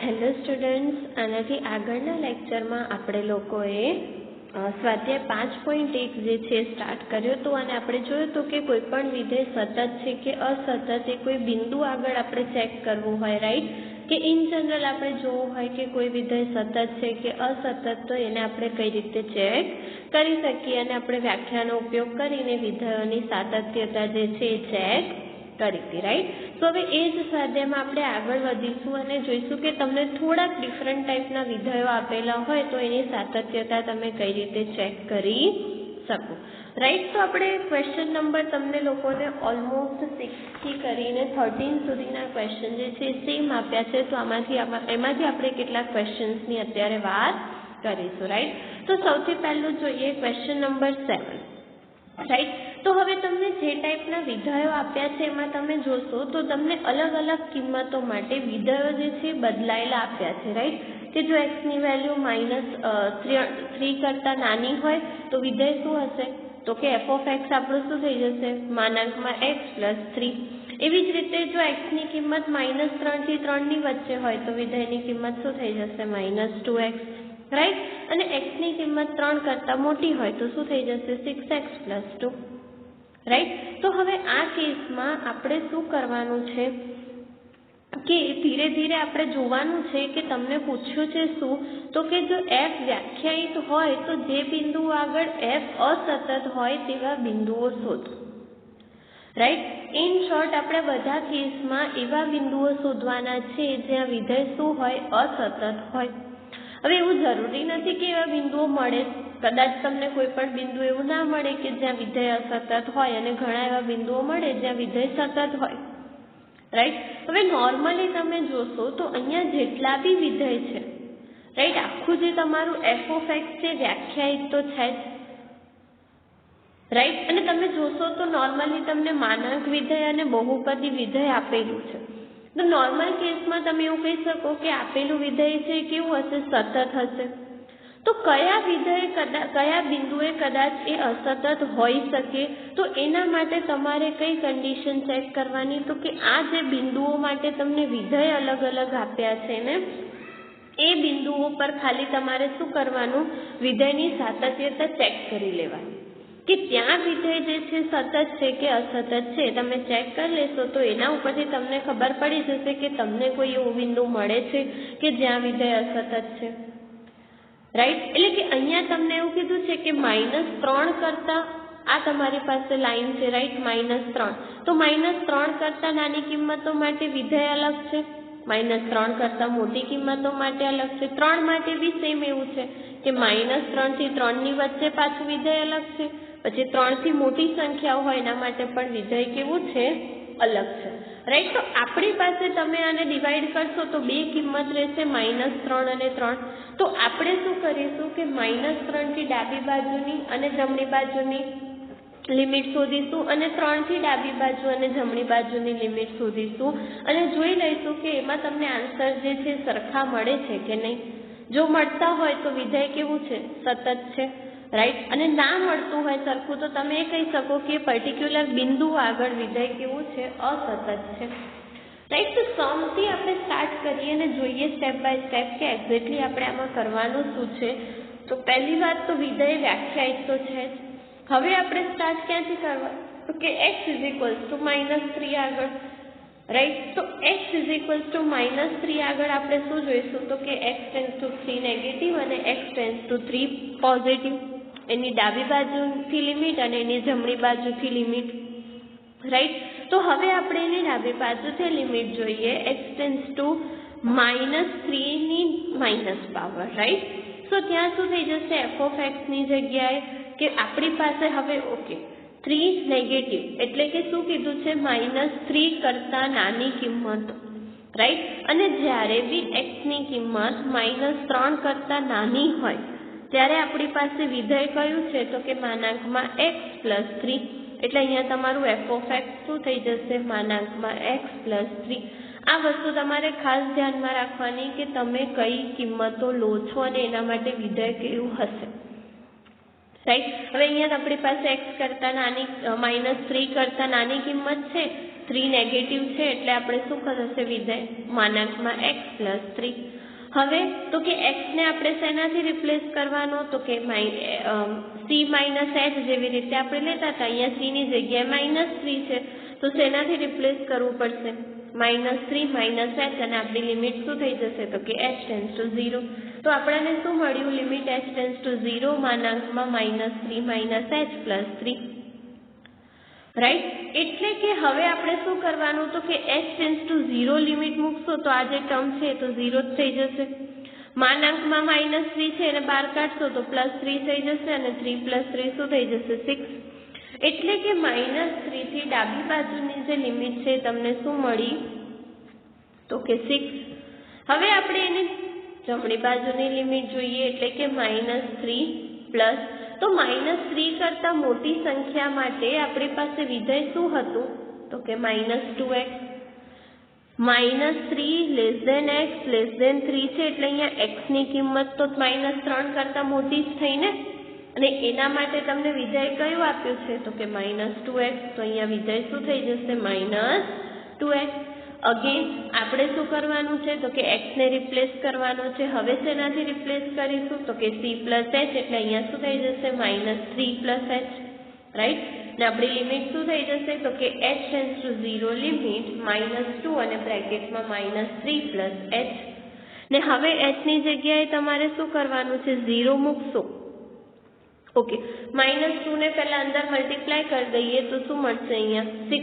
Hello students, આનાથી આગળના લેક્ચરમાં આપણે લોકોએ સ્વાધ્યાય 5.1 જે છે સ્ટાર્ટ કર્યો હતો અને આપણે જોયું હતું કે કોઈ પણ વિધેય સતત છે કે અસતત એ કોઈ બિંદુ આગળ આપણે ચેક કરવું હોય, રાઈટ, કે ઇન જનરલ આપણે જોવું હોય કે કોઈ વિધેય સતત છે કે અસતત, તો એને આપણે કઈ રીતે ચેક કરી શકીએ અને આપણે વ્યાખ્યાનો ઉપયોગ કરીને વિધેયોની સાતત્યતા જે છે એ ચેક કરી હતી, રાઈટ. તો હવે એ જ સ્વાધ્યાયમાં આપણે આગળ વધીશું અને જોઈશું કે તમને થોડાક ડિફરન્ટ ટાઈપના વિધેયો આપેલા હોય તો એની સાતત્યતા તમે કઈ રીતે ચેક કરી શકો, રાઈટ. તો આપણે ક્વેશ્ચન નંબર તમને લોકોને ઓલમોસ્ટ 6 થી કરીને 13 સુધીના ક્વેશ્ચન જે છે સેમ આપ્યા છે. તો એમાંથી આપણે કેટલાક ક્વેશ્ચન્સની અત્યારે વાત કરીશું, રાઈટ. તો સૌથી પહેલું જોઈએ ક્વેશ્ચન નંબર 7, રાઈટ. તો હવે તમને જે ટાઈપના વિધેયો આપ્યા છે એમાં તમે જોશો તો તમને અલગ અલગ કિંમતો માટે વિધેયો જે છે બદલાયેલા આપ્યા છે, રાઈટ. કે જો x ની વેલ્યુ -3 કરતાં નાની હોય તો વિધેય શું હશે, તો કે f ઓફ x આપણું શું થઈ જશે, x + 3. એવી જ રીતે જો x ની કિંમત -3 થી 3 ની વચ્ચે હોય તો વિધેયની કિંમત શું થઈ જશે, -2x, રાઈટ. અને x ની કિંમત 3 કરતાં મોટી હોય તો શું થઈ જશે, 6x + 2, રાઈટ. તો હવે આ કેસમાં આપણે શું કરવાનું છે કે ધીરે ધીરે આપણે જોવાનું છે કે તમને પૂછ્યું છે શું, તો કે જો f વ્યાખ્યાયિત હોય તો જે બિંદુ આગળ f અસતત હોય તેવા બિંદુઓ શોધો, રાઈટ. ઇન શોર્ટ આપણે બધા કેસમાં એવા બિંદુઓ શોધવાના છે જ્યાં વિધેય શું હોય, અસતત હોય. હવે એવું જરૂરી નથી કે એવા બિંદુઓ મળે, કદાચ તમને કોઈ પણ બિંદુ એવું ના મળે કે જ્યાં વિધેય અસતત હોય અને ઘણા એવા બિંદુઓ મળે જ્યાં વિધેય સતત હોય, રાઈટ. હવે નોર્મલી તમે જોશો તો અહીંયા જેટલા બી વિધેય છે, રાઈટ, આખું જે તમારું f ઓફ x છે વ્યાખ્યાયિત તો છે જ, રાઈટ. અને તમે જોશો તો નોર્મલી તમને માનાંક વિધેય અને બહુપદી વિધેય આપેલું છે. તો નોર્મલ કેસમાં તમે એવું કહી શકો કે આપેલું વિધેય છે કેવું હશે, સતત હશે. તો કયા વિધેય કયા બિંદુએ કદાચ એ અસતત હોઈ શકે, તો એના માટે તમારે કઈ કન્ડિશન ચેક કરવાની, તો કે આ જે બિંદુઓ માટે તમને વિધેય અલગ અલગ આપ્યા છે ને એ બિંદુઓ પર ખાલી તમારે શું કરવાનું, વિધેયની સાતત્યતા ચેક કરી લેવાની કે ત્યાં વિધેય જે છે સતત છે કે અસતત છે. તમે ચેક કરી લેશો તો એના ઉપરથી તમને ખબર પડી જશે કે તમને કોઈ એવું બિંદુ મળે છે કે જ્યાં વિધેય અસતત છે, રાઈટ. એટલે કે અહીંયા તમને એવું કીધું છે કે -3 કરતાં આ તમારી પાસે લાઈન છે, રાઈટ, -3. તો -3 કરતાં નાની કિંમતો માટે વિધેય અલગ છે, -3 કરતાં મોટી કિંમતો માટે અલગ છે. 3 માટે બી સેમ એવું છે કે -3 થી 3 ની વચ્ચે પાછું વિધેય અલગ છે. પછી 3 થી મોટી સંખ્યાઓ હોય એના માટે પણ વિધેય કેવું છે, અલગ છે, રાઈટ. તો આપણી પાસે તમે આને ડિવાઈડ કરશો તો બે કિંમત રહેશે -3 અને 3. તો આપણે શું કરીશું કે -3 થી ડાબી બાજુની અને જમણી બાજુની લિમિટ શોધીશું અને 3 થી ડાબી બાજુ અને જમણી બાજુની લિમિટ શોધીશું અને જોઈ લઈશું કે એમાં તમને આન્સર જે છે સરખા મળે છે કે નહીં. જો મળતા હોય તો વિધેય કેવું છે, સતત છે, રાઈટ. અને ના મળતું હોય સરખું તો તમે એ કહી શકો કે પર્ટિક્યુલર બિંદુ આગળ વિધેય કેવું છે, અસતત છે, રાઈટ. તો સમથી આપણે સ્ટાર્ટ કરીએ અને જોઈએ સ્ટેપ બાય સ્ટેપ કે એક્ઝેક્ટલી આપણે આમાં કરવાનું શું છે. તો પહેલી વાત તો વિધેય વ્યાખ્યાયિત તો છે જ. હવે આપણે સ્ટાર્ટ ક્યાંથી કરવા, તો કે x -3 આગળ, રાઈટ. તો x -3 આગળ આપણે શું જોઈશું, તો કે x → 3 નેગેટિવ અને x → 3 પોઝિટિવ. એની ડાબી બાજુથી લિમિટ અને એની જમણી બાજુથી લિમિટ, રાઈટ. તો હવે આપણે એની ડાબી બાજુથી લિમિટ જોઈએ, x → -3 ની માઇનસ પાવર, રાઈટ. તો ત્યાં શું થઈ જશે, f ઓફ x ની જગ્યાએ કે આપણી પાસે હવે ઓકે 3 નેગેટિવ એટલે કે શું કીધું છે, -3 કરતાં નાની કિંમત, રાઈટ. અને જ્યારે બી x ની કિંમત -3 કરતાં નાની હોય ત્યારે આપણી પાસે વિધેય કયું છે, તો કે x + 3. એટલે અહીંયા તમારું f ઓફ x શું થઈ જશે, x + 3. આ વસ્તુ તમારે ખાસ ધ્યાનમાં રાખવાની કે તમે કઈ કિંમતો લો છો અને એના માટે વિધેય કેવું હશે, રાઈટ. હવે અહીંયા આપણી પાસે x કરતાં નાની -3 કરતાં નાની કિંમત છે 3 નેગેટિવ છે એટલે આપણે શું થશે વિધેય માનાંકમાં x પ્લસ 3. હવે તો કે x ને આપણે શેનાથી રિપ્લેસ કરવાનો, તો કે c માઇનસ h જેવી રીતે આપણે લેતા હતા. અહીંયા c ની જગ્યાએ -3 છે તો શેનાથી રિપ્લેસ કરવું પડશે, -3 માઇનસ h, અને આપણી લિમિટ શું થઈ જશે તો કે h ટેન્સ ટુ 0. તો આપણને શું મળ્યું, limit h tense two 0 માનાંકમાં -3 minus h plus 3. Right, એટલે કે હવે આપણે શું કરવાનું, તો કે h ટેન્સ ટુ 0 લિમિટ મૂકશો તો આ જે ટર્મ છે તો 0 જ થઈ જશે. માનાંકમાં -3 છે એને બહાર કાઢશો તો +3 થઈ જશે, અને 3 + 3 શું થઈ જશે 6. એટલે કે -3 થી ડાબી બાજુની જે લિમિટ છે તમને શું મળી તો કે 6. હવે આપણે એની જમણી બાજુની લિમિટ જોઈએ, એટલે કે -3 પ્લસ, તો -3 કરતા મોટી સંખ્યા માટે આપણી પાસે વિધેય શું હતું તો કે -2x. -3 x 3 છે એટલે અહીંયા x ની કિંમત તો -3 કરતા મોટી જ થઈ ને, અને એના માટે તમને વિધેય કયું આપ્યું છે તો કે -2x. તો અહીંયા વિધેય શું થઈ જશે -2x. અગેન આપણે શું કરવાનું છે તો કે x ને રિપ્લેસ કરવાનો છે. હવે શેનાથી રિપ્લેસ કરીશું તો કે c પ્લસ h, એટલે અહીંયા શું થઈ જશે -3 પ્લસ h. રાઈટ, ને આપણી લિમિટ શું થઈ જશે તો કે h ટેન્સ ટુ 0 લિમિટ -2 અને બ્રેકેટમાં -3 પ્લસ h. ને હવે h ની જગ્યાએ તમારે શું કરવાનું છે, 0 મૂકશો. ઓકે, -2 ને પહેલા અંદર મલ્ટીપ્લાય કરી દઈએ તો શું મળશે અહીંયા 6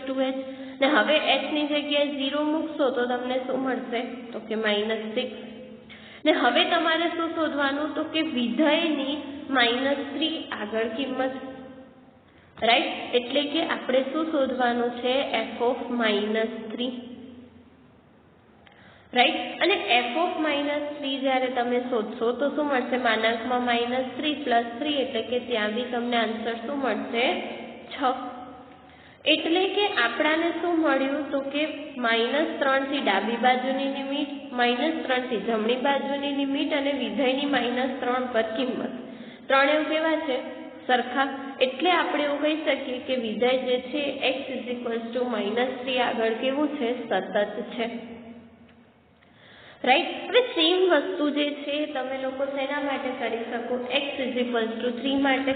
2h. ને હવે h ની જગ્યાએ 0 મૂકશો તો તમને શું મળશે તો કે -6. ને હવે તમારે શું શોધવાનું તો કે વિધેયની -3 આગળ કિંમત. રાઈટ, એટલે કે આપણે શું શોધવાનું છે f ઓફ -3. રાઈટ, અને f ઓફ -3 જ્યારે તમે શોધશો તો શું મળશે, માનાંકમાં -3 પ્લસ 3, એટલે કે ત્યાં બી તમને આન્સર શું મળશે 6. એટલે કે આપણાને શું મળ્યું તો કે -3 થી ડાબી બાજુની લિમિટ, -3 થી જમણી બાજુની લિમિટ, અને વિધેયની -3 પર કિંમત. ત્રણ એવું કેવા છે સરખા, એટલે આપણે એવું કહી શકીએ કે વિધેય જે છે x -3 આગળ કેવું છે, સતત છે. રાઈટ, હવે સેમ વસ્તુ જે છે તમે લોકો શેના માટે કરી શકો, x 3 માટે.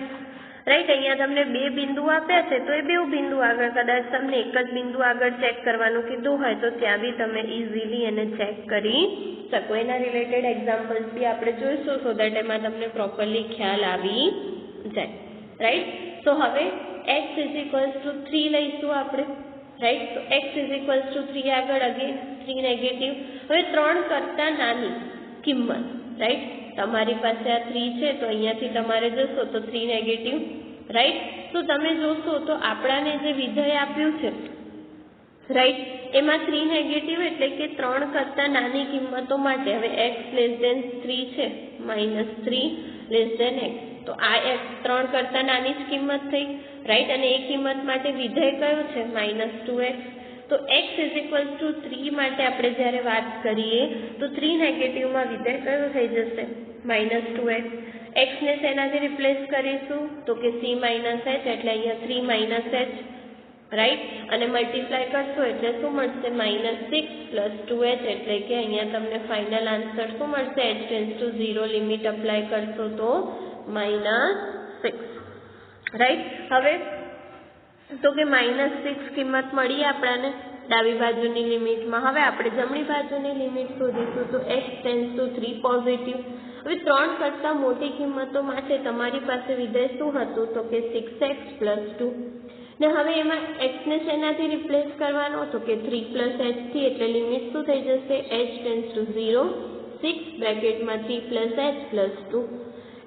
રાઈટ, અહીંયા તમને બે બિંદુ આપ્યા છે તો એ બે બિંદુ આગળ કદાચ તમને એક જ બિંદુ આગળ ચેક કરવાનું કીધું હોય તો ત્યાં બી તમે ઇઝીલી એને ચેક કરી શકો. એના રિલેટેડ એક્ઝામ્પલ્સ બી આપણે જોઈશું સો દેટ એમાં તમને પ્રોપરલી ખ્યાલ આવી જાય. રાઈટ, તો હવે x 3 લઈશું આપણે. રાઈટ, તો x 3 આગળ અગેન 3 નેગેટિવ. હવે 3 કરતા નાની કિંમત. રાઈટ, તમારી પાસે આ 3 છે તો અહીંયાથી તમારે જશો તો 3 નેગેટિવ. રાઈટ, તો તમે જોશો તો આપણાને જે વિધેય આપ્યું છે રાઈટ એમાં 3 નેગેટિવ, એટલે કે 3 કરતા નાની કિંમતો માટે હવે x <3 છે, -3 x, તો આ x 3 કરતા નાની જ કિંમત થઈ. રાઈટ, અને એ કિંમત માટે વિધેય કયું છે -2x. તો x 3 માટે આપણે જ્યારે વાત કરીએ તો 3 નેગેટિવમાં વિધેય કયું થઈ જશે -2x. x ને શેનાથી રિપ્લેસ કરીશું તો કે c માઇનસ h, એટલે અહીંયા 3 માઇનસ h. રાઈટ, અને મલ્ટીપ્લાય કરશો એટલે શું મળશે -6 પ્લસ 2h, એટલે કે અહીંયા તમને ફાઇનલ આન્સર શું મળશે, h tense two 0 limit apply કરશો તો -6. રાઈટ, હવે તો કે -6 કિંમત મળી આપણાને ડાબી બાજુની લિમિટમાં. હવે આપણે જમણી બાજુની લિમિટ શોધીશું તો x ટેન્સ ટુ 3 પોઝિટિવ. હવે 3 કરતાં મોટી કિંમતો માટે તમારી પાસે વિધેય શું હતું તો કે 6x પ્લસ 2. ને હવે એમાં x ને શેનાથી રિપ્લેસ કરવાનો તો કે 3 પ્લસ h થી, એટલે લિમિટ શું થઈ જશે h tense two 0, 6 બ્રેકેટમાં 3 plus h plus 2.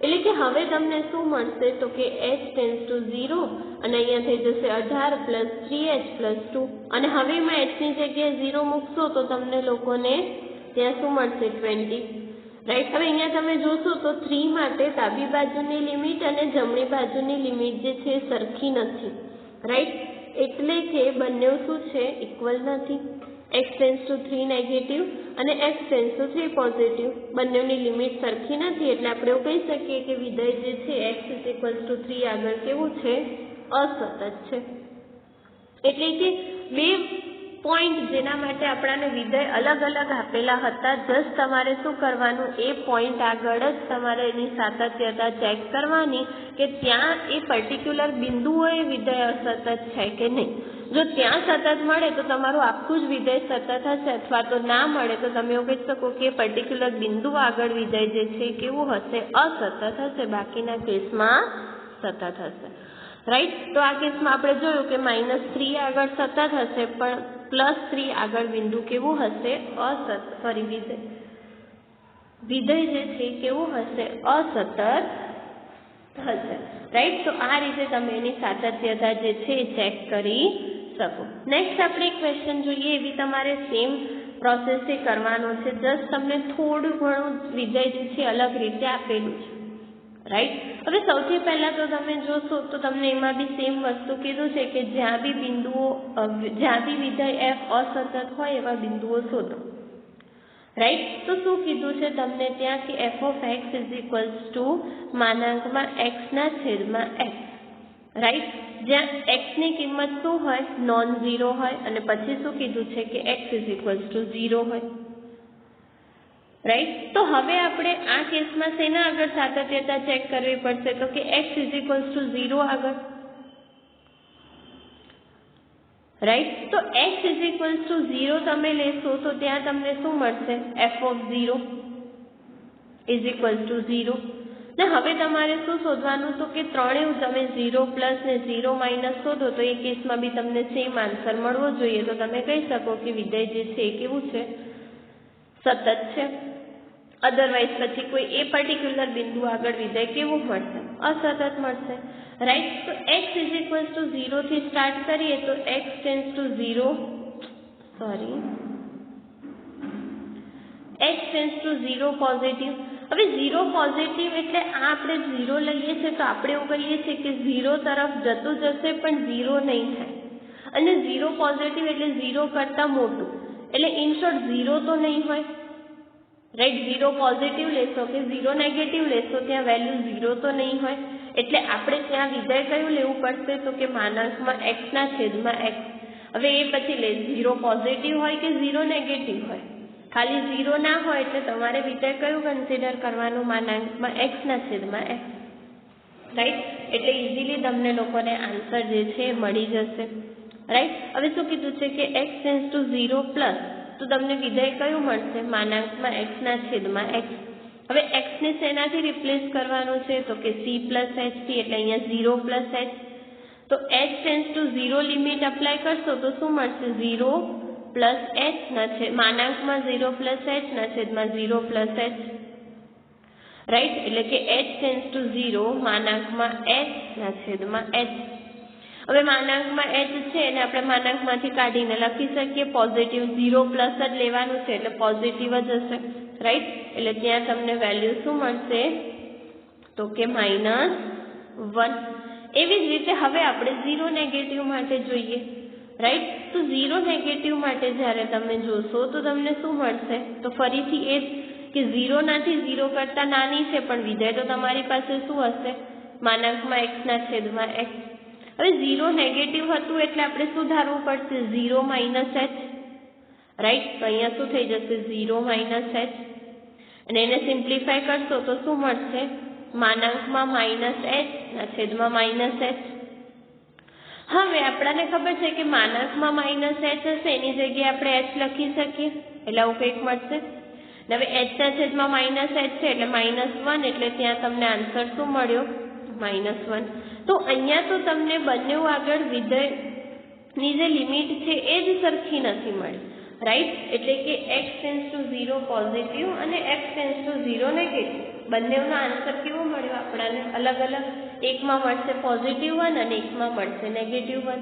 એટલે કે હવે તમને શું મળશે તો કે h ટેન્સ ટુ 0, અને અહીંયા થઈ જશે 18 પ્લસ 3h પ્લસ 2. અને હવે એમાં h ની જગ્યાએ 0 મૂકશો તો તમને લોકોને ત્યાં શું મળશે 20. રાઈટ, હવે અહીંયા તમે જોશો તો 3 માટે ડાબી બાજુની લિમિટ અને જમણી બાજુની લિમિટ જે છે સરખી નથી. રાઈટ, એટલે કે બંને શું છે ઇક્વલ નથી. x ટેન્સ ટુ 3 નેગેટિવ અને x ટેન્સ ટુ 3 પોઝિટિવ, બંનેની લિમિટ સરખી નથી. એટલે આપણે એવું કહી શકીએ કે વિધેય જે છે x 3 આગળ કેવું છે, અસતત છે. એટલે કે બે પોઈન્ટ જેના માટે આપણાને વિધેય અલગ અલગ આપેલા હતા, જસ્ટ તમારે શું કરવાનું, એ પોઈન્ટ આગળ જ તમારે એની સાતત્યતા ચેક કરવાની કે ત્યાં એ પર્ટિક્યુલર બિંદુઓએ વિધેય અસતત છે કે નહીં. જો ત્યાં સતત મળે તો તમારું આખું જ વિધેય સતત હશે, અથવા તો ના મળે તો તમે એવું કહી શકો કે પર્ટિક્યુલર બિંદુ આગળ વિધેય જે છે કેવું હશે, અસતત હશે, બાકીના કેસમાં સતત હશે. રાઈટ. તો આ કેસમાં આપણે જોયું કે -3 આગળ સતત હશે, પણ +3 આગળ બિંદુ કેવું હશે, વિધેય જે છે કેવું હશે, અસતત હશે. રાઈટ. તો આ રીતે તમે એની સાતત્યતા જે છે એ ચેક કરી શકો. નેક્સ્ટ આપણે એક ક્વેશ્ચન જોઈએ, એવી તમારે સેમ પ્રોસેસથી કરવાનો છે, જસ્ટ તમને થોડું ઘણું વિધેય જે છે અલગ રીતે આપેલું છે. રાઈટ. હવે સૌથી પહેલા તો તમે જોશો તો તમને એમાં બી સેમ વસ્તુ કીધું છે કે જ્યાં બી વિધેય f અસતત હોય એવા બિંદુઓ શોધો. રાઈટ. તો શું કીધું છે તમને ત્યાં કે f(x) x/(x). રાઈટ. જ્યાં x ની કિંમત શું હોય, નોન ઝીરો હોય, અને પછી શું કીધું છે કે x 0 હોય. રાઈટ. તો હવે આપણે આ કેસમાં શેના આગળ સાતત્યતા ચેક કરવી પડશે, તો કે x 0 આગળ. રાઈટ. તો x 0 તમે લેશો તો ત્યાં તમને શું મળશે, f(0) 0. ને હવે તમારે શું શોધવાનું, તો કે ત્રણેય તમે 0+ ને 0- શોધો તો એ કેસમાં બી તમને સેમ આન્સર મળવો જોઈએ. તો તમે કહી શકો કે વિધેય જે છે એ કેવું છે, સતત છે. અધરવાઇઝ પછી કોઈ એ પર્ટિક્યુલર બિંદુ આગળ વિધેય કેવું મળશે, અસતત મળશે. રાઈટ. તો x 0 થી સ્ટાર્ટ કરીએ તો x ટેન્ડ્સ ટુ 0 પોઝિટિવ. હવે 0 પોઝિટિવ એટલે આ આપણે 0 લઈએ છીએ તો આપણે એવું કહીએ છીએ કે 0 તરફ જતું જશે પણ 0 નહીં થાય, અને 0 પોઝિટિવ એટલે 0 કરતાં મોટું, એટલે ઇન શોર્ટ 0 તો નહીં હોય. રાઈટ. 0 પોઝિટિવ લેશો કે 0 નેગેટિવ લેશો, ત્યાં વેલ્યુ 0 તો નહીં હોય, એટલે આપણે ત્યાં વિધેય કયું લેવું પડશે, તો કે x/(x). હવે એ પછી 0 પોઝિટિવ હોય કે 0 નેગેટિવ હોય, ખાલી 0 ના હોય એટલે તમારે વિધેય કયું કન્સિડર કરવાનું, x/(x). રાઈટ. એટલે ઇઝીલી તમને લોકોને આન્સર જે છે મળી જશે. રાઈટ. હવે શું કીધું છે કે x ટેન્ડ્સ ટુ 0+, તો તમને વિધેય કયું મળશે, x/(x). હવે x ને શેનાથી રિપ્લેસ કરવાનું છે, તો કે c+h થી, એટલે અહીંયા 0+h. તો h tends to 0 limit apply કરશો તો શું મળશે, 0+h/(0+h). રાઈટ. એટલે કે h ટેન્ડ્સ ટુ 0(h/(h). હવે h છે એને આપણે માનાંકમાંથી કાઢીને લખી શકીએ, પોઝિટિવ 0+ જ લેવાનું છે એટલે પોઝિટિવ જ હશે. રાઈટ. એટલે ત્યાં તમને વેલ્યુ શું મળશે, તો કે -1. એવી જ રીતે હવે આપણે 0 નેગેટિવ માટે જોઈએ. રાઈટ. તો 0 નેગેટિવ માટે જ્યારે તમે જોશો તો તમને શું મળશે, તો ફરીથી એ જ કે 0 નાથી 0 કરતાં નાની છે, પણ વિધેય તો તમારી પાસે શું હશે, x/(x). હવે 0 નેગેટિવ હતું એટલે આપણે શું ધારવું પડશે, 0-h. રાઈટ. તો અહીંયા શું થઈ જશે, 0-h, અને એને સિમ્પ્લિફાય કરશો તો શું મળશે, -h/(h). હવે આપણને ખબર છે કે -h હશે એની જગ્યાએ આપણે h લખી શકીએ, એટલે આવું કંઈક મળશે. હવે h/(h) છે એટલે -1, એટલે ત્યાં તમને આન્સર શું મળ્યો, -1. તો અહીંયા તો તમને બંને આગળ વિધેયની જે લિમિટ છે એ જ સરખી નથી મળી. રાઈટ. એટલે કે x ટેન્ડ્સ ટુ 0 પોઝિટિવ અને x ટેન્ડ્સ ટુ 0 નેગેટિવ, બંનેનો આન્સર કેવો મળ્યો આપણને, અલગ અલગ. એકમાં મળશે +1 અને એકમાં મળશે -1.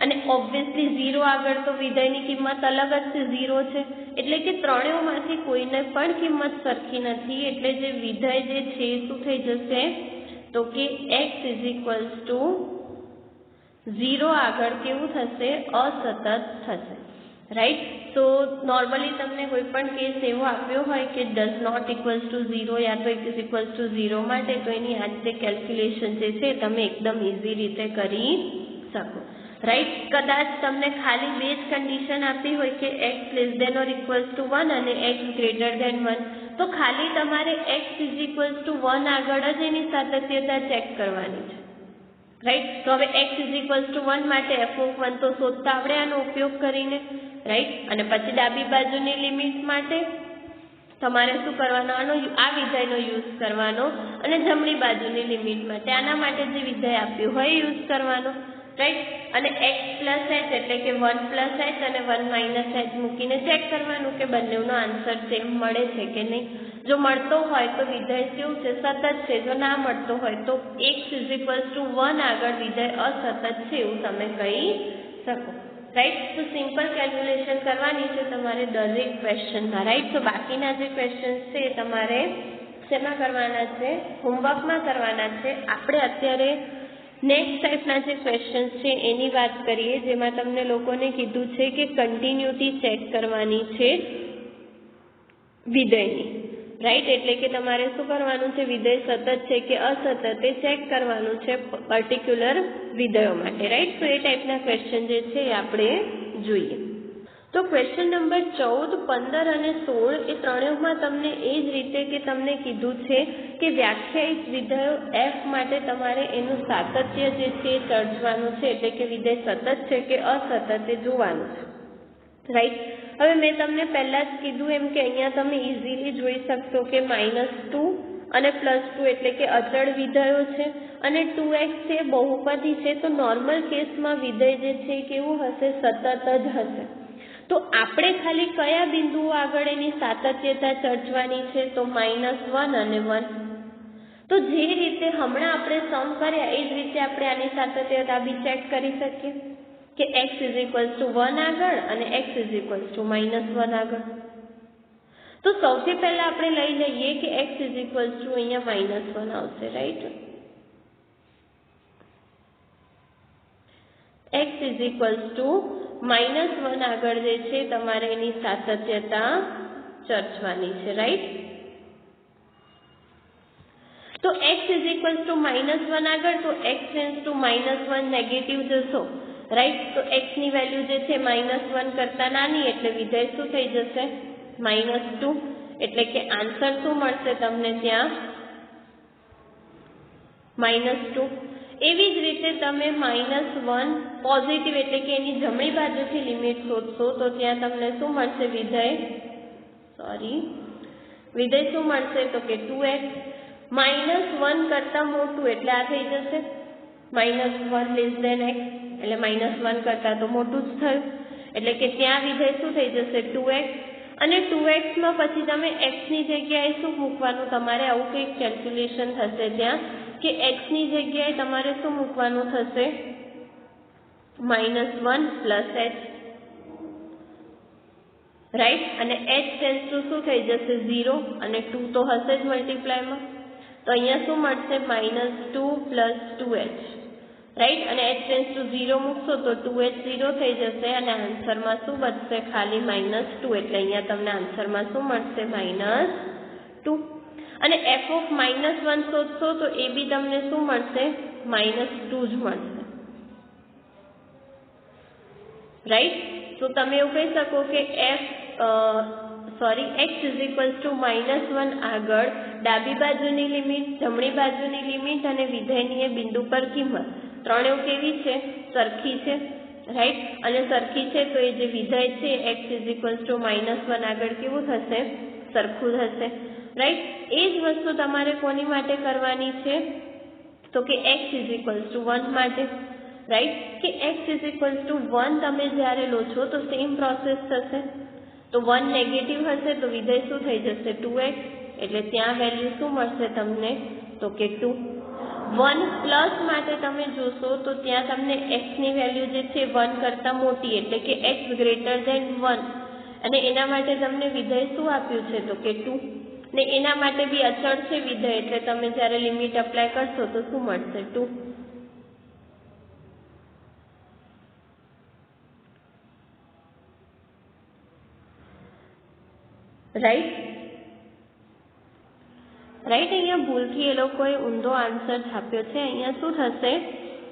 અને ઓબ્વિયસલી 0 આગળ તો વિધેયની કિંમત અલગ જ છે, 0 છે, એટલે કે ત્રણેયમાંથી કોઈને પણ કિંમત સરખી નથી, એટલે જે વિધેય જે છે એ શું થઈ જશે, તો કે x 0 આગળ કેવું થશે, અસતત થશે. રાઈટ. તો નોર્મલી તમને કોઈ પણ કેસ એવો આપ્યો હોય કે >0 યા તો x 0 માટે, તો એની આ રીતે કેલ્ક્યુલેશન જે છે તમે એકદમ ઇઝી રીતે કરી શકો. રાઈટ. કદાચ તમને ખાલી બે જ કન્ડિશન આપી હોય કે x less than or equals to 1 અને x ગ્રેટર દેન 1, તો ખાલી તમારે x ઇઝ ઇક્વલ્સ ટુ 1 આગળ જ એની સાતત્યતા ચેક કરવાની છે, રાઈટ. તો હવે x ઇઝ ઇક્વલ્સ ટુ 1 માટે f(1) તો શોધતા આવડે આનો ઉપયોગ કરીને, રાઈટ. અને પછી ડાબી બાજુની લિમિટ માટે તમારે શું કરવાનો, આ વિધેયનો યુઝ કરવાનો, અને જમણી બાજુની લિમિટ માટે આના માટે જે વિધેય આપ્યું હોય યુઝ કરવાનો, રાઈટ. અને x પ્લસ h એટલે કે 1 પ્લસ h અને 1 માઇનસ h મૂકીને ચેક કરવાનું કે બંનેનો આન્સર સેમ મળે છે કે નહીં. જો મળતો હોય તો વિધેય કેવું છે, સતત છે. જો ના મળતો હોય તો x ઇઝ ઇક્વલ્સ ટુ 1 આગળ વિધેય અસતત છે એવું તમે કહી શકો, રાઈટ. તો સિમ્પલ કેલ્ક્યુલેશન કરવાની છે તમારે દરેક ક્વેશ્ચનમાં, રાઈટ. તો બાકીના જે ક્વેશ્ચન્સ છે એ તમારે શેમાં કરવાના છે, હોમવર્કમાં કરવાના છે. આપણે અત્યારે નેક્સ્ટ ટાઈપના જે ક્વેશ્ચન્સ છે એની વાત કરીએ, જેમાં તમને લોકોને કીધું છે કે કન્ટિન્યુટી ચેક કરવાની છે વિધેયની, રાઈટ. એટલે કે તમારે શું કરવાનું છે, વિધેય સતત છે કે અસતત એ ચેક કરવાનું છે પર્ટિક્યુલર વિધેયો માટે, રાઈટ. તો એ ટાઈપના ક્વેશ્ચન જે છે એ આપણે જોઈએ. તો ક્વેશ્ચન નંબર 14, 15 અને 16 એ ત્રણેયમાં તમને એ જ રીતે કે તમને કીધું છે કે વ્યાખ્યાયિત વિધેયો f માટે તમારે એનું સાતત્ય જે છે એ ચર્ચવાનું છે, એટલે કે વિધેય સતત છે કે અસતત એ જોવાનું છે, રાઈટ. હવે મેં તમને પહેલા જ કીધું એમ કે અહીંયા તમે ઇઝીલી જોઈ શકશો કે -2 અને +2 એટલે કે અચળ વિધેયો છે, અને 2x છે બહુપદી છે. તો નોર્મલ કેસમાં વિધેય જે છે કેવું હશે, સતત જ હશે. તો આપણે ખાલી કયા બિંદુઓ આગળ એની સાતત્યતા ચર્ચવાની છે, તો -1 અને 1. તો જે રીતે હમણાં આપણે સમ કર્યા એ જ રીતે આપણે આની સાતત્યતા બી ચેક કરી શકીએ કે x ઇઝ ઇક્વલ્સ ટુ 1 આગળ અને x ઇઝ ઇક્વલ્સ ટુ -1 આગળ. તો સૌથી પહેલા આપણે લઈ લઈએ કે x ઇઝ ઇક્વલ્સ ટુ અહીંયા -1 આવશે, right. x is equals to -1 આગળ જે છે તમારે એની સાતત્યતા ચર્ચવાની છે, રાઈટ. તો x ઇઝ ઇક્વલ્સ ટુ -1 આગળ, તો x ટેન્ડ્સ ટુ -1 નેગેટિવ જશો, રાઈટ. તો x ની વેલ્યુ જે છે -1 કરતા નાની, એટલે વિધેય શું થઈ જશે, -2. એટલે કે આન્સર શું મળશે તમને ત્યાં, -2. એવી જ રીતે તમે -1 પોઝિટિવ એટલે કે એની જમણી બાજુથી લિમિટ શોધશો તો ત્યાં તમને શું મળશે, વિધેય શું મળશે, તો કે 2x. -1 કરતા મોટું એટલે આ થઈ જશે -1 લેસ દેન x, એટલે -1 કરતા તો મોટું જ થયું, એટલે કે ત્યાં વિધેય શું થઈ જશે, 2x. અને 2x માં પછી તમે x ની જગ્યાએ શું મૂકવાનું, તમારે આવું કંઈક કેલ્ક્યુલેશન થશે ત્યાં કે x ની જગ્યાએ તમારે શું મૂકવાનું થશે, -1 પ્લસ h, રાઈટ. અને h ટેન્ડ્સ ટુ શું થઈ જશે, 0, અને 2 તો હશે જ મલ્ટીપ્લાયમાં. તો અહીંયા શું મળશે, -2 પ્લસ 2h, રાઈટ. અને h ટેન્ડ્સ ટુ 0 મૂકશો તો 2h 0 થઈ જશે, અને આન્સરમાં શું બચશે, ખાલી -2. એટલે અહીંયા તમને આન્સરમાં શું મળશે, -2. અને f ઓફ -1 શોધશો તો એ બી તમને શું મળશે, -2 જ મળશે, રાઈટ. તો તમે એવું કહી શકો કે x ઇઝ ઇક્વલ્સ ટુ -1 આગળ ડાબી બાજુની લિમિટ, જમણી બાજુની લિમિટ અને વિધેયની એ બિંદુ પર કિંમત ત્રણેય કેવી છે, સરખી છે, રાઈટ. અને સરખી છે તો એ જે વિધેય છે x ઇઝ ઇક્વલ્સ ટુ -1 આગળ કેવું થશે, સરખું થશે, રાઈટ. એ જ વસ્તુ તમારે કોની માટે કરવાની છે, તો કે x ઇઝ ઇક્વલ્સ ટુ 1 માટે, રાઈટ. કે x ઇઝ ઇક્વલ્સ ટુ 1 તમે જ્યારે લો છો તો સેમ પ્રોસેસ થશે. તો 1 નેગેટિવ હશે તો વિધેય શું થઈ જશે, 2x. એટલે ત્યાં વેલ્યુ શું મળશે તમને, તો કે 2. 1 પ્લસ માટે તમે જોશો તો ત્યાં તમને x ની વેલ્યુ જે છે 1 કરતા મોટી, એટલે કે x ગ્રેટર દેન 1, અને એના માટે તમને વિધેય શું આપ્યું છે, તો કે 2. ને એના માટે બી અચળ છે વિધેય, એટલે તમે જ્યારે લિમિટ એપ્લાય કરશો તો શું મળશે, 2, રાઈટ. અહીંયા ભૂલથી એ લોકોએ ઊંધો આન્સર છાપ્યો છે. અહીંયા શું થશે,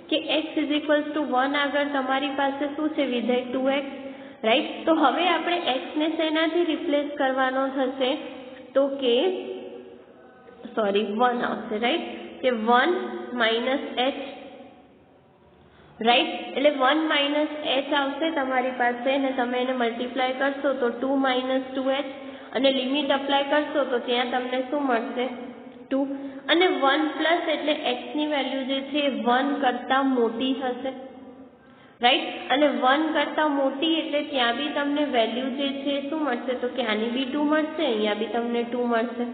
કે x = 1 આગળ તમારી પાસે શું છે વિધેય 2x, રાઈટ. તો હવે આપણે x ને શેનાથી રિપ્લેસ કરવાનો થશે તો કે 1 આવશે, રાઈટ, કે 1 - h, રાઈટ. એટલે 1 - h આવશે તમારી પાસે અને તમે એને મલ્ટીપ્લાય કરશો તો 2 - 2h અને લિમિટ અપ્લાય કરશો તો ત્યાં તમને શું મળશે 2 અને 1 એટલે x ની વેલ્યુ જે છે 1 કરતા મોટી હશે, રાઈટ. અને 1 કરતા મોટી એટલે ત્યાં બી તમને વેલ્યુ જે છે શું મળશે તો કે આની બી 2 મળશે, અહીંયા બી તમને 2 મળશે,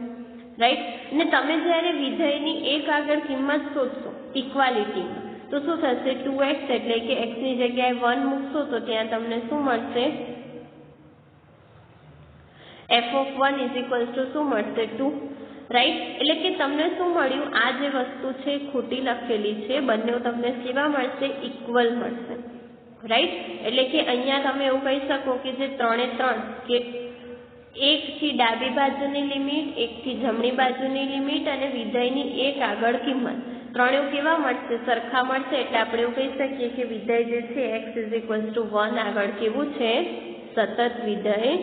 રાઈટ. અને તમે જ્યારે વિધેયની એક આગળ કિંમત શોધશો ઇક્વાલિટીમાં તો શું થશે 2x એટલે કે x ની જગ્યાએ 1 મૂકશો તો ત્યાં તમને શું મળશે f(1) = શું મળશે 2, રાઈટ. એટલે કે તમને શું મળ્યું, આ જે વસ્તુ છે ખોટી લખેલી છે, બંને તમને કેવા મળશે ઇક્વલ મળશે, રાઈટ. એટલે કે અહીંયા તમે એવું કહી શકો કે જે 3 એ 3 કે 1 થી ડાબી બાજુની લિમિટ, 1 થી જમણી બાજુની લિમિટ અને વિધેયની એક આગળ કિંમત ત્રણેય કેવા મળશે સરખા મળશે એટલે આપણે એવું કહી શકીએ કે વિધેય જે છે x = 1 આગળ કેવું છે સતત વિધેય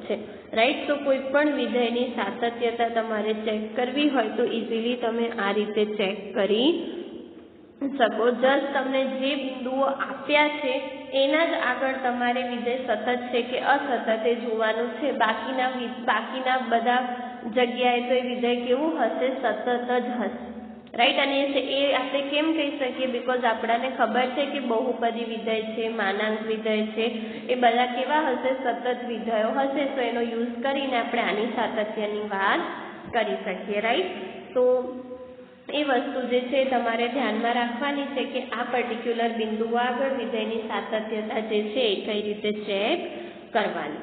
છે, રાઈટ. તો કોઈ પણ વિધેયની સાતત્યતા તમારે ચેક કરવી હોય તો ઇઝીલી તમે આ રીતે ચેક કરી શકો. જસ્ટ તમને જે બિંદુઓ આપ્યા છે એના જ આગળ તમારે વિધેય સતત છે કે અસતત એ જોવાનું છે. બાકીના બધા જગ્યાએ તો એ વિધેય કેવું હશે સતત જ હશે, રાઈટ. અને એ આપણે કેમ કહી શકીએ બીકોઝ આપણને ખબર છે કે બહુપદી વિધેય છે, માનાંક વિધેય છે, એ બધા કેવા હશે સતત વિધેયો હશે. તો એનો યુઝ કરીને આપણે આની સાતત્યની વાત કરી શકીએ, રાઈટ. તો એ વસ્તુ જે છે તમારે ધ્યાનમાં રાખવાની છે કે આ પર્ટિક્યુલર બિંદુ આગળ વિધેયની સાતત્યતા જે છે એ કઈ રીતે ચેક કરવાની.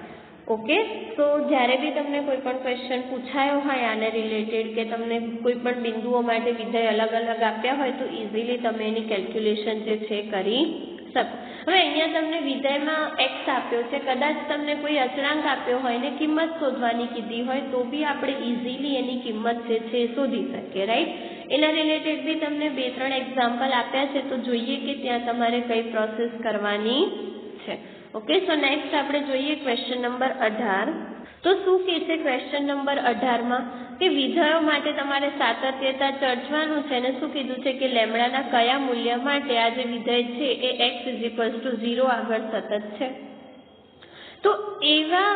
ઓકે. તો જ્યારે બી તમને કોઈ પણ ક્વેશ્ચન પૂછાયો હોય આને રિલેટેડ કે તમને કોઈ પણ બિંદુઓ માટે વિધેય અલગ અલગ આપ્યા હોય તો ઇઝીલી તમે એની કેલ્ક્યુલેશન જે છે કરી શકો. હવે અહીંયા તમને વિધેયમાં x આપ્યો છે, કદાચ તમને કોઈ અચળાંક આપ્યો હોય ને કિંમત શોધવાની કીધી હોય તો બી આપણે ઇઝીલી એની કિંમત જે છે શોધી શકીએ, રાઈટ. એના રિલેટેડ બી તમને 2-3 એક્ઝામ્પલ આપ્યા છે તો જોઈએ કે ત્યાં તમારે કઈ પ્રોસેસ કરવાની છે. ઓકે. સો નેક્સ્ટ આપણે જોઈએ ક્વેશ્ચન નંબર 18. તો શું કહે છે ક્વેશ્ચન નંબર 18માં કે વિધેયો માટે તમારે સાતત્યતા ચર્ચવાનું છે અને શું કીધું છે કે લેમ્બડાના કયા મૂલ્ય માટે આ જે વિધેય છે એ x = 0 આગળ સતત છે. તો એવા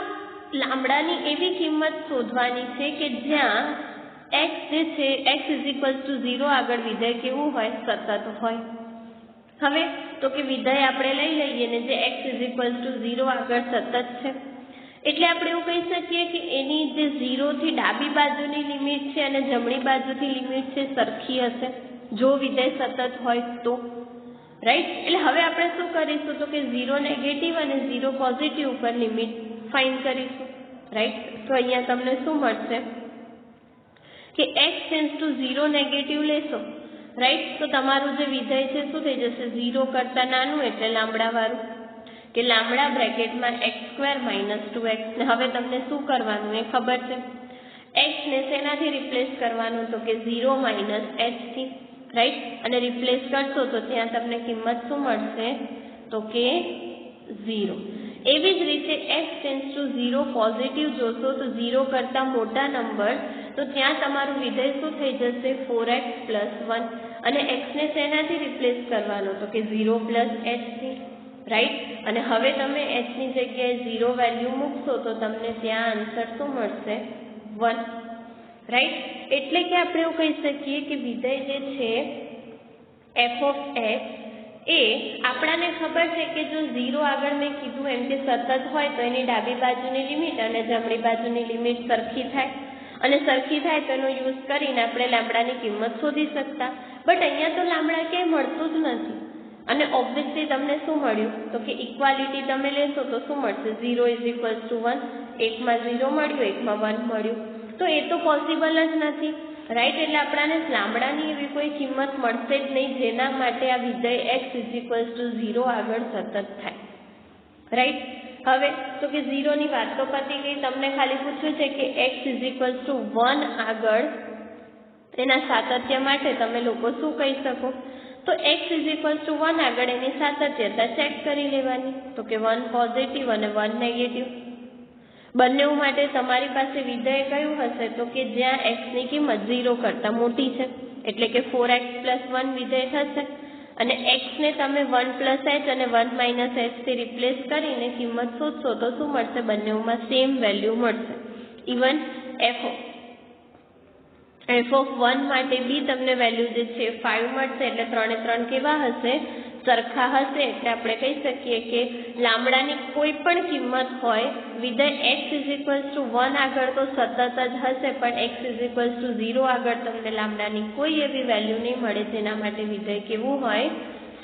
લાંબડાની એવી કિંમત શોધવાની છે કે જ્યાં x જે છે x = 0 આગળ વિધેય કેવું હોય સતત હોય. હવે તો કે વિધેય આપણે લઈ લઈએ ને જે x = 0 આગળ સતત છે એટલે આપણે એવું કહી શકીએ કે એની જે 0 થી ડાબી બાજુની લિમિટ છે અને જમણી બાજુથી લિમિટ છે સરખી હશે જો વિધેય સતત હોય તો, રાઈટ. એટલે હવે આપણે શું કરીશું તો કે 0 નેગેટિવ અને 0 પોઝિટિવ ઉપર લિમિટ ફાઇન્ડ કરીશું, રાઈટ. તો અહીંયા તમને શું મળશે કે x → 0 નેગેટિવ લેશો, રાઈટ. તો તમારું જે વિધેય છે શું થઈ જશે 0 કરતા નાનું એટલે લાંબડાવાળું કે લાંબડા બ્રેકેટમાં x² - 2x. ને હવે તમને શું કરવાનું એ ખબર છે, x ને શેનાથી રિપ્લેસ કરવાનું તો કે 0 - h થી, રાઈટ. અને રિપ્લેસ કરશો તો ત્યાં તમને કિંમત શું મળશે તો કે 0. એવી જ રીતે x → 0 પોઝિટિવ જોશો તો 0 કરતા મોટા નંબર તો ત્યાં તમારું વિધેય શું થઈ જશે 4x + 1 અને x ને શેનાથી રિપ્લેસ કરવાનો તો કે 0 + h થી, રાઈટ. અને હવે તમે h ની જગ્યાએ 0 વેલ્યુ મૂકશો તો તમને ત્યાં આન્સર શું મળશે 1, રાઈટ. એટલે કે આપણે એવું કહી શકીએ કે વિધેય જે છે f(x) એ આપણને ખબર છે કે જો 0 આગળ મેં કીધું એમ કે સતત હોય તો એની ડાબી બાજુની લિમિટ અને જમણી બાજુની લિમિટ સરખી થાય અને સરખી થાય તો એનો યુઝ કરીને આપણે લાંબડાની કિંમત શોધી શકતા. બટ અહીંયા તો લાંબડા ક્યાંય મળતું જ નથી અને ઓબ્વિયસલી તમને શું મળ્યું તો કે ઇક્વાલિટી તમે લેશો તો શું મળશે 0 = 1, એકમાં 0 મળ્યું એકમાં 1 મળ્યું તો એ તો પોસિબલ જ નથી, રાઈટ. એટલે આપણને લાંબડાની એવી કોઈ કિંમત મળશે જ નહીં જેના માટે આ વિધેય x = 0 આગળ સતત થાય, રાઈટ. હવે તો કે 0 ની વાત તો પતી ગઈ. તમને ખાલી પૂછ્યું છે કે x = 1 આગળ એના સાતત્ય માટે તમે લોકો શું કહી શકો તો x = 1 આગળ એની સાતત્યતા ચેક કરી લેવાની, તો કે 1 પોઝિટિવ અને 1 નેગેટિવ. બંને માટે તમારી પાસે વિધેય કયું હશે, તો કે જ્યાં x ની કિંમત 0 કરતાં મોટી છે, એટલે કે 4x + 1 વિધેય થશે. અને x ને તમે 1 + h અને 1 - h થી રિપ્લેસ કરીને કિંમત શોધશો તો શું મળશે, બંનેમાં સેમ વેલ્યુ મળશે. ઇવન f(1) માટે બી તમને વેલ્યુ જે છે 5 મળશે, એટલે 3 એ 3 કેવા હશે, સરખા હશે. એટલે આપણે કહી શકીએ કે લાંબડાની કોઈ પણ કિંમત હોય, વિધેય x = 1 આગળ તો સતત જ હશે, પણ x = 0 આગળ તમને લાંબડાની કોઈ એવી વેલ્યુ નહીં મળે જેના માટે વિધેય કેવું હોય,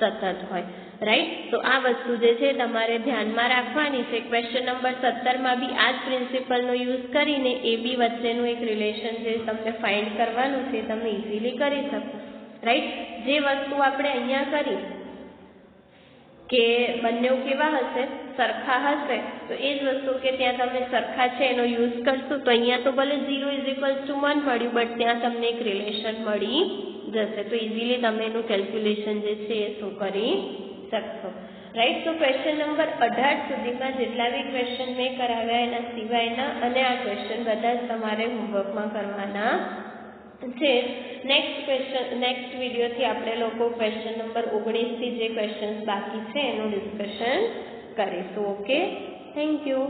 સતત હોય. રાઈટ. તો આ વસ્તુ જે છે તમારે ધ્યાનમાં રાખવાની છે. ક્વેશ્ચન નંબર 17 બી આ જ પ્રિન્સિપલનો યુઝ કરીને એ બી વચ્ચેનું એક રિલેશન જે તમને ફાઇન્ડ કરવાનું છે તમે ઇઝીલી કરી શકો. રાઈટ. જે વસ્તુ આપણે અહીંયા કરી કે બંને કેવા હશે, સરખા હશે, તો એ જ વસ્તુ કે ત્યાં તમે સરખા છે એનો યુઝ કરશો તો અહીંયા તો ભલે 0 = 1 મળ્યું, બટ ત્યાં તમને એક રિલેશન મળી જશે. તો ઇઝીલી તમે એનું કેલ્ક્યુલેશન જે છે એ શું કરી શકશો. રાઈટ. તો ક્વેશ્ચન નંબર 18 સુધીમાં જેટલા બી ક્વેશ્ચન મેં કરાવ્યા એના સિવાયના અને આ ક્વેશ્ચન બધા જ તમારે હોમવર્કમાં કરવાના છે. નેક્સ્ટ વિડીયોથી આપણે લોકો ક્વેશ્ચન નંબર 19 થી જે ક્વેશ્ચન્સ બાકી છે એનું ડિસ્કશન કરીશું. Okay, thank you.